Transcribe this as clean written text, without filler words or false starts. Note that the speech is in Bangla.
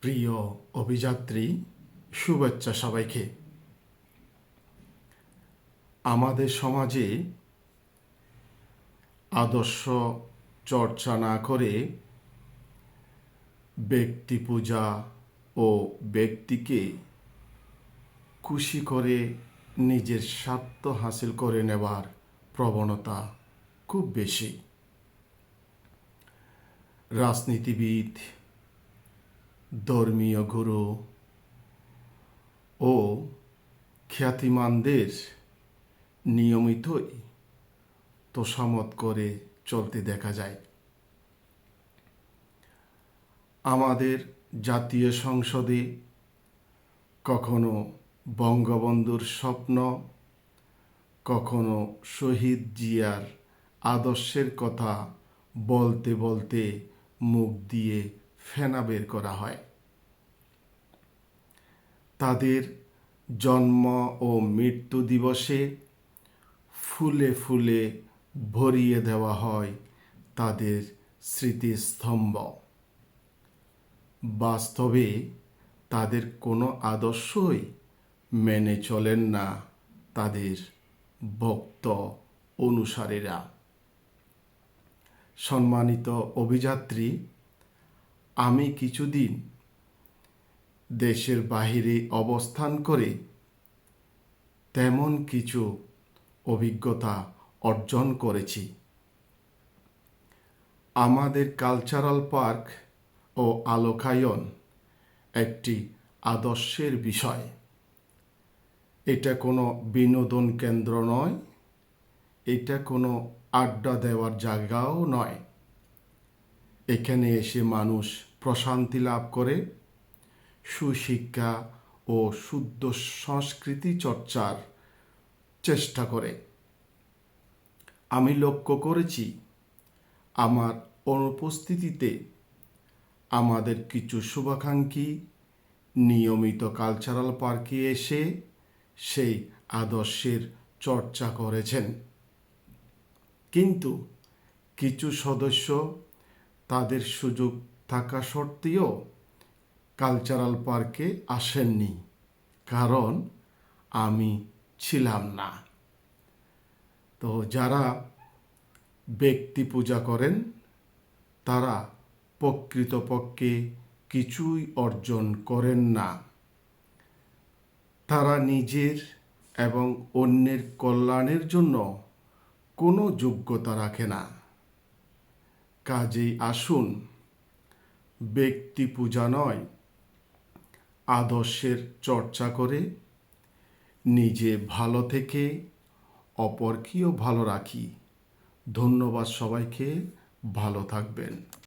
প্রিয় অভিযাত্রী, শুভেচ্ছা সবাইকে। আমাদের সমাজে আদর্শ চর্চা না করে ব্যক্তি পূজা ও ব্যক্তিকে খুশি করে নিজের স্বার্থ হাসিল করে নেওয়ার প্রবণতা খুব বেশি। রাজনীতিবিদ, ধর্মীয় গুরু ও খ্যাতিমানদের নিয়মিতই তোষামত করে চলতে দেখা যায়। আমাদের জাতীয় সংসদে কখনো বঙ্গবন্ধুর স্বপ্ন, কখনো শহীদ জিয়ার আদর্শের কথা বলতে বলতে মুখ দিয়ে ফেনা বের করা হয়। তাদের জন্ম ও মৃত্যু দিবসে ফুলে ফুলে ভরিয়ে দেওয়া হয় তাদের স্মৃতিস্তম্ভ। বাস্তবে তাদের কোনো আদর্শই মেনে চলেন না তাদের ভক্ত অনুসারীরা। সম্মানিত অভিযাত্রী, আমি কিছুদিন দেশের বাহিরে অবস্থান করে তেমন কিছু অভিজ্ঞতা অর্জন করেছি। আমাদের কালচারাল পার্ক ও আলোকায়ন একটি আদর্শের বিষয়। এটা কোনো বিনোদন কেন্দ্র নয়, এটা কোনো আড্ডা দেওয়ার জায়গাও নয়। এখানে এসে মানুষ প্রশান্তি লাভ করে, সুশিক্ষা ও শুদ্ধ সংস্কৃতি চর্চার চেষ্টা করে। আমি লক্ষ্য করেছি, আমার অনুপস্থিতিতে আমাদের কিছু শুভাকাঙ্ক্ষী নিয়মিত কালচারাল পার্কে এসে সেই আদর্শের চর্চা করেছেন। কিন্তু কিছু সদস্য তাদের সুযোগ থাকা সত্ত্বেও কালচারাল পার্কে আসেননি, কারণ আমি ছিলাম না। তো যারা ব্যক্তি পূজা করেন তারা প্রকৃতপক্ষে কিছুই অর্জন করেন না। তারা নিজের এবং অন্যের কল্যাণের জন্য কোনো যোগ্যতা রাখে না। কাজেই আসুন, ব্যক্তি পূজা নয়, আদর্শের চর্চা করে নিজে ভালো থেকে অপরকেও ভালো রাখি। ধন্যবাদ সবাইকে, ভালো থাকবেন।